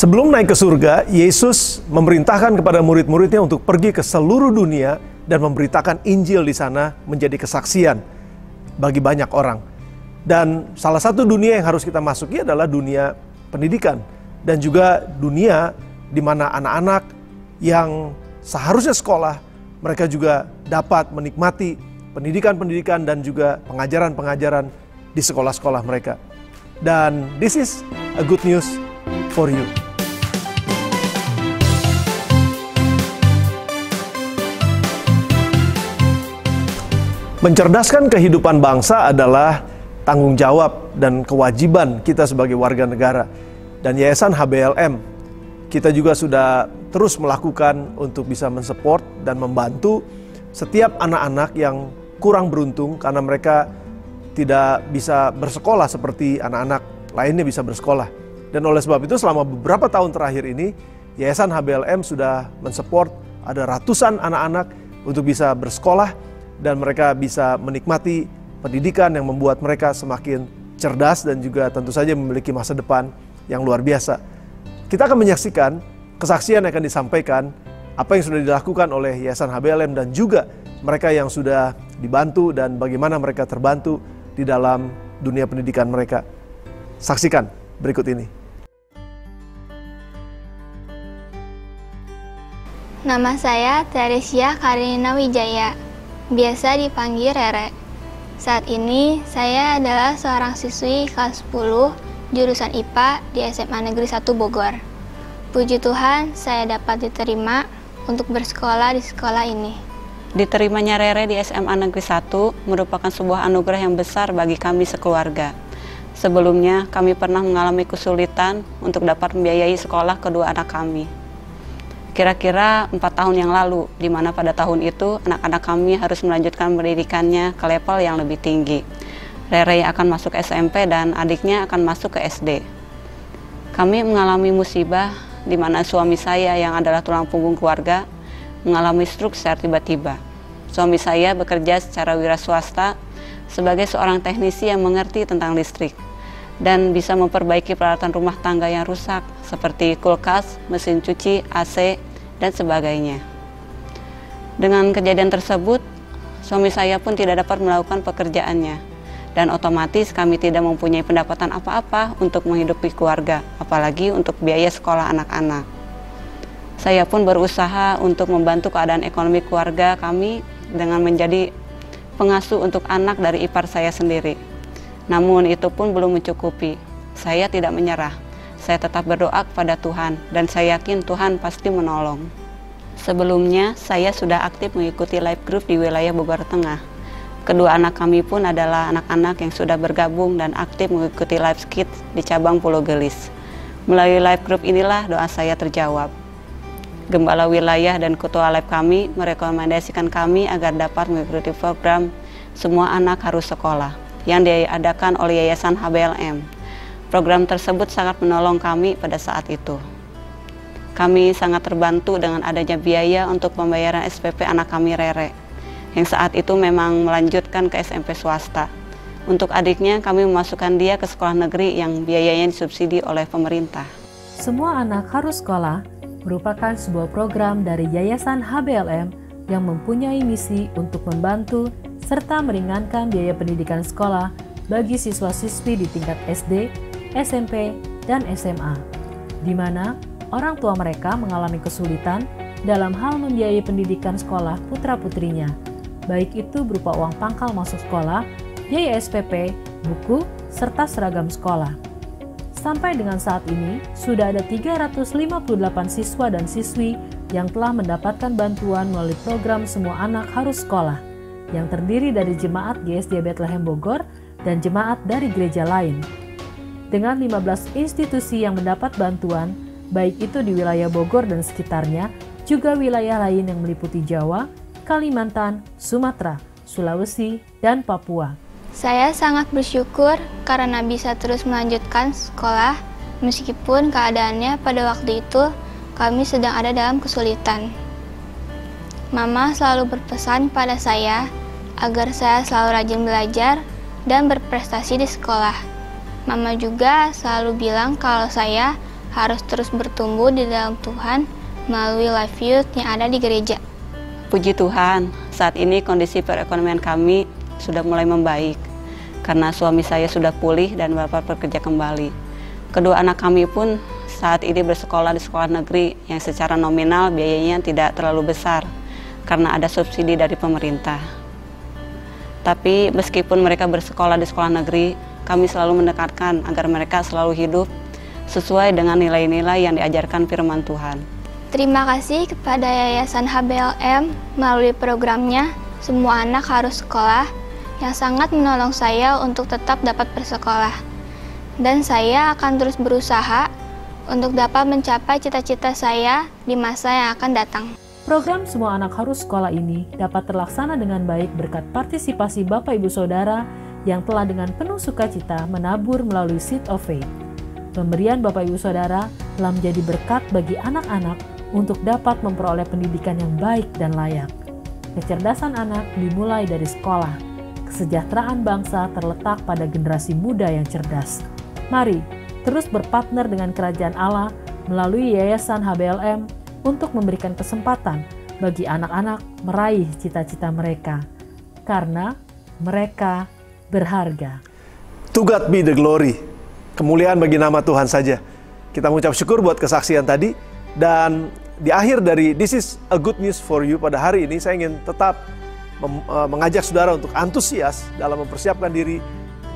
Sebelum naik ke surga, Yesus memerintahkan kepada murid-muridnya untuk pergi ke seluruh dunia dan memberitakan Injil di sana menjadi kesaksian bagi banyak orang. Dan salah satu dunia yang harus kita masuki adalah dunia pendidikan. Dan juga dunia di mana anak-anak yang seharusnya sekolah, mereka juga dapat menikmati pendidikan-pendidikan dan juga pengajaran-pengajaran di sekolah-sekolah mereka. Dan this is a good news for you. Mencerdaskan kehidupan bangsa adalah tanggung jawab dan kewajiban kita sebagai warga negara. Dan Yayasan HBLM, kita juga sudah terus melakukan untuk bisa mensupport dan membantu setiap anak-anak yang kurang beruntung karena mereka tidak bisa bersekolah seperti anak-anak lainnya bisa bersekolah. Dan oleh sebab itu selama beberapa tahun terakhir ini, Yayasan HBLM sudah mensupport ada ratusan anak-anak untuk bisa bersekolah dan mereka bisa menikmati pendidikan yang membuat mereka semakin cerdas dan juga tentu saja memiliki masa depan yang luar biasa. Kita akan menyaksikan kesaksian yang akan disampaikan, apa yang sudah dilakukan oleh Yayasan HBLM dan juga mereka yang sudah dibantu dan bagaimana mereka terbantu di dalam dunia pendidikan mereka. Saksikan berikut ini. Nama saya Teresia Karinina Wijaya, biasa dipanggil Rere. Saat ini saya adalah seorang siswi kelas 10 jurusan IPA di SMA Negeri 1 Bogor. Puji Tuhan, saya dapat diterima untuk bersekolah di sekolah ini. Diterimanya Rere di SMA Negeri 1 merupakan sebuah anugerah yang besar bagi kami sekeluarga. Sebelumnya, kami pernah mengalami kesulitan untuk dapat membiayai sekolah kedua anak kami. Kira-kira 4 tahun yang lalu, di mana pada tahun itu anak-anak kami harus melanjutkan pendidikannya ke level yang lebih tinggi. Rere akan masuk SMP dan adiknya akan masuk ke SD. Kami mengalami musibah di mana suami saya yang adalah tulang punggung keluarga mengalami stroke secara tiba-tiba. Suami saya bekerja secara wira swasta sebagai seorang teknisi yang mengerti tentang listrik dan bisa memperbaiki peralatan rumah tangga yang rusak seperti kulkas, mesin cuci, AC, dan sebagainya. Dengan kejadian tersebut, suami saya pun tidak dapat melakukan pekerjaannya dan otomatis kami tidak mempunyai pendapatan apa-apa untuk menghidupi keluarga, apalagi untuk biaya sekolah anak-anak. Saya pun berusaha untuk membantu keadaan ekonomi keluarga kami dengan menjadi pengasuh untuk anak dari ipar saya sendiri. Namun itu pun belum mencukupi. Saya tidak menyerah. Saya tetap berdoa kepada Tuhan dan saya yakin Tuhan pasti menolong. Sebelumnya saya sudah aktif mengikuti life group di wilayah Bogor Tengah. Kedua anak kami pun adalah anak-anak yang sudah bergabung dan aktif mengikuti life skit di cabang Pulau Gelis. Melalui life group inilah doa saya terjawab. Gembala wilayah dan ketua life kami merekomendasikan kami agar dapat mengikuti program Semua Anak Harus Sekolah yang diadakan oleh Yayasan HBLM. Program tersebut sangat menolong kami pada saat itu. Kami sangat terbantu dengan adanya biaya untuk pembayaran SPP anak kami Rere, yang saat itu memang melanjutkan ke SMP swasta. Untuk adiknya, kami memasukkan dia ke sekolah negeri yang biayanya disubsidi oleh pemerintah. Semua Anak Harus Sekolah merupakan sebuah program dari Yayasan HBLM yang mempunyai misi untuk membantu serta meringankan biaya pendidikan sekolah bagi siswa-siswi di tingkat SD, SMP, dan SMA, di mana orang tua mereka mengalami kesulitan dalam hal membiayai pendidikan sekolah putra-putrinya, baik itu berupa uang pangkal masuk sekolah, biaya SPP, buku, serta seragam sekolah. Sampai dengan saat ini, sudah ada 358 siswa dan siswi yang telah mendapatkan bantuan melalui program Semua Anak Harus Sekolah, yang terdiri dari jemaat GSD Bethlehem Bogor dan jemaat dari gereja lain. Dengan 15 institusi yang mendapat bantuan, baik itu di wilayah Bogor dan sekitarnya, juga wilayah lain yang meliputi Jawa, Kalimantan, Sumatera, Sulawesi, dan Papua. Saya sangat bersyukur karena bisa terus melanjutkan sekolah meskipun keadaannya pada waktu itu kami sedang ada dalam kesulitan. Mama selalu berpesan pada saya agar saya selalu rajin belajar dan berprestasi di sekolah. Mama juga selalu bilang kalau saya harus terus bertumbuh di dalam Tuhan melalui life youth yang ada di gereja. Puji Tuhan, saat ini kondisi perekonomian kami sudah mulai membaik karena suami saya sudah pulih dan Bapak bekerja kembali. Kedua anak kami pun saat ini bersekolah di sekolah negeri yang secara nominal biayanya tidak terlalu besar karena ada subsidi dari pemerintah. Tapi meskipun mereka bersekolah di sekolah negeri, kami selalu mendekatkan agar mereka selalu hidup sesuai dengan nilai-nilai yang diajarkan firman Tuhan. Terima kasih kepada Yayasan HBLM melalui programnya Semua Anak Harus Sekolah yang sangat menolong saya untuk tetap dapat bersekolah. Dan saya akan terus berusaha untuk dapat mencapai cita-cita saya di masa yang akan datang. Program Semua Anak Harus Sekolah ini dapat terlaksana dengan baik berkat partisipasi Bapak Ibu Saudara yang telah dengan penuh sukacita menabur melalui Seed of Faith. Pemberian Bapak Ibu Saudara telah menjadi berkat bagi anak-anak untuk dapat memperoleh pendidikan yang baik dan layak. Kecerdasan anak dimulai dari sekolah. Kesejahteraan bangsa terletak pada generasi muda yang cerdas. Mari terus berpartner dengan Kerajaan Allah melalui Yayasan HBLM untuk memberikan kesempatan bagi anak-anak meraih cita-cita mereka, karena mereka berharga. To God be the glory. Kemuliaan bagi nama Tuhan saja. Kita mengucap syukur buat kesaksian tadi. Dan di akhir dari This is a good news for you pada hari ini, saya ingin tetap mengajak saudara untuk antusias dalam mempersiapkan diri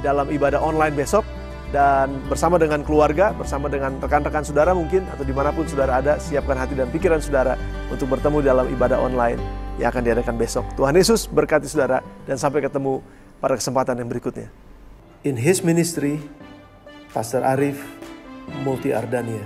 dalam ibadah online besok. Dan bersama dengan keluarga, bersama dengan rekan-rekan saudara mungkin, atau dimanapun saudara ada, siapkan hati dan pikiran saudara untuk bertemu dalam ibadah online yang akan diadakan besok. Tuhan Yesus berkati saudara, dan sampai ketemu pada kesempatan yang berikutnya. In His ministry, Pastor Arif Multi Ardania.